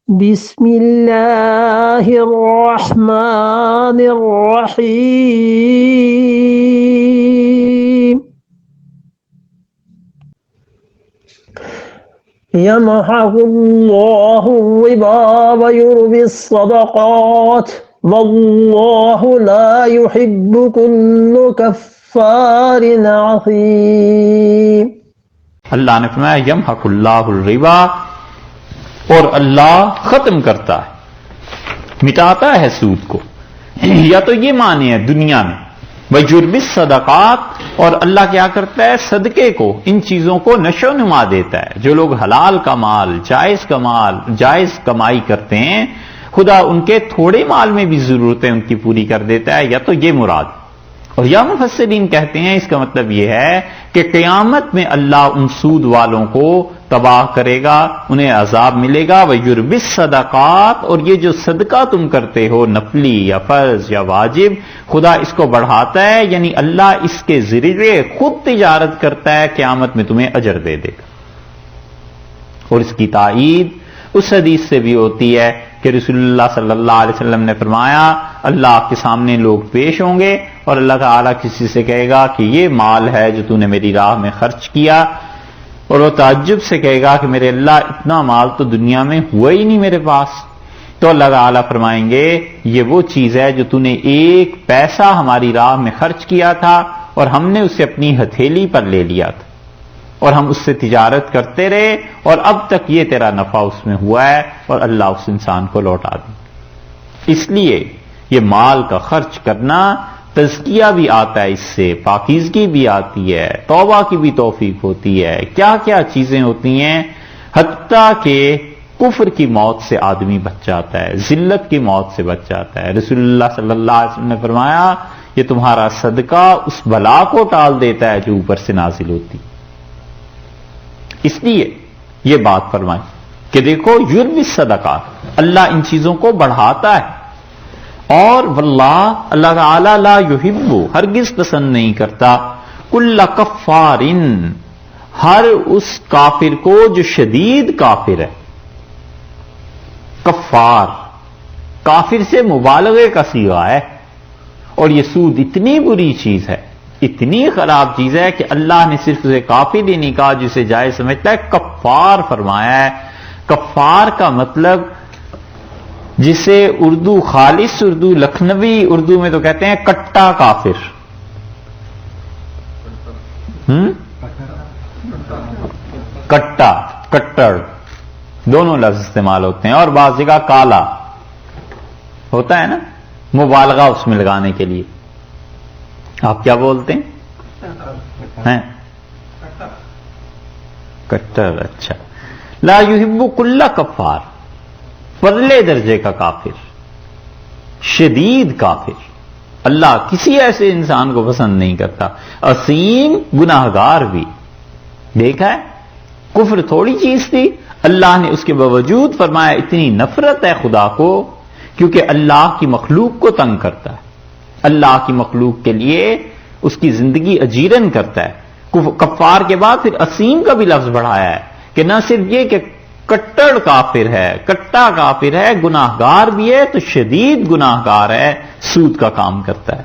بسم اللہ الرحمن الرحیم یمحق اللہ الربا ویربی الصدقات واللہ لا يحب كل کفار عظیم۔ اللہ نے فرمایا یمحق اللہ الربا، اور اللہ ختم کرتا ہے، مٹاتا ہے سود کو۔ یا تو یہ معنی ہے دنیا میں وَيُرْبِي الصَّدَقَاتِ، اور اللہ کیا کرتا ہے صدقے کو، ان چیزوں کو نشو و نما دیتا ہے۔ جو لوگ حلال کا مال، جائز کمائی کرتے ہیں، خدا ان کے تھوڑے مال میں بھی ضرورتیں ان کی پوری کر دیتا ہے۔ یا تو یہ مراد، اور یا مفسرین کہتے ہیں اس کا مطلب یہ ہے کہ قیامت میں اللہ ان سود والوں کو تباہ کرے گا، انہیں عذاب ملے گا۔ وَيُرْبِي الصَّدَقَاتِ، اور یہ جو صدقہ تم کرتے ہو نفلی یا فرض یا واجب، خدا اس کو بڑھاتا ہے، یعنی اللہ اس کے ذریعے خود تجارت کرتا ہے، قیامت میں تمہیں اجر دے دے گا۔ اور اس کی تائید اس حدیث سے بھی ہوتی ہے کہ رسول اللہ صلی اللہ علیہ وسلم نے فرمایا اللہ کے سامنے لوگ پیش ہوں گے اور اللہ تعالیٰ کسی سے کہے گا کہ یہ مال ہے جو تو نے میری راہ میں خرچ کیا، اور وہ تعجب سے کہے گا کہ میرے اللہ اتنا مال تو دنیا میں ہوا ہی نہیں میرے پاس۔ تو اللہ تعالیٰ فرمائیں گے یہ وہ چیز ہے جو تو نے ایک پیسہ ہماری راہ میں خرچ کیا تھا اور ہم نے اسے اپنی ہتھیلی پر لے لیا تھا، اور ہم اس سے تجارت کرتے رہے، اور اب تک یہ تیرا نفع اس میں ہوا ہے، اور اللہ اس انسان کو لوٹا دے۔ اس لیے یہ مال کا خرچ کرنا، تزکیہ بھی آتا ہے، اس سے پاکیزگی بھی آتی ہے، توبہ کی بھی توفیق ہوتی ہے، کیا کیا چیزیں ہوتی ہیں، حتیٰ کہ کفر کی موت سے آدمی بچ جاتا ہے، ذلت کی موت سے بچ جاتا ہے۔ رسول اللہ صلی اللہ علیہ وسلم نے فرمایا یہ تمہارا صدقہ اس بلا کو ٹال دیتا ہے جو اوپر سے نازل ہوتی۔ اس لیے یہ بات فرمائی کہ دیکھو یربی الصدقات، اللہ ان چیزوں کو بڑھاتا ہے، اور واللہ اللہ تعالی لا یحب، ہرگز پسند نہیں کرتا، کل کفار، ہر اس کافر کو جو شدید کافر ہے۔ کفار کافر سے مبالغے کا صیغہ ہے، اور یہ سود اتنی بری چیز ہے، اتنی خراب چیز ہے کہ اللہ نے صرف اسے کافر ہی نہیں کہا جسے جائز سمجھتا ہے، کفار فرمایا ہے۔ کفار کا مطلب جسے اردو خالص اردو لکھنوی اردو میں تو کہتے ہیں کٹا کافر۔ کٹا، کٹڑ دونوں لفظ استعمال ہوتے ہیں، اور بعض جگہ کالا ہوتا ہے نا، مبالغہ اس میں لگانے کے لیے۔ آپ کیا بولتے ہیں؟ کٹر، اچھا۔ لا یحب کل کفار، پرلے درجے کا کافر، شدید کافر، اللہ کسی ایسے انسان کو پسند نہیں کرتا۔ عظیم گناہگار بھی، دیکھا ہے کفر تھوڑی چیز تھی، اللہ نے اس کے باوجود فرمایا اتنی نفرت ہے خدا کو، کیونکہ اللہ کی مخلوق کو تنگ کرتا ہے، اللہ کی مخلوق کے لیے اس کی زندگی اجیرن کرتا ہے۔ کفار کے بعد پھر عظیم کا بھی لفظ بڑھایا ہے کہ نہ صرف یہ کہ کٹڑ کافر ہے، کٹا کافر ہے، گناہگار بھی ہے، تو شدید گناہگار ہے، سود کا کام کرتا ہے۔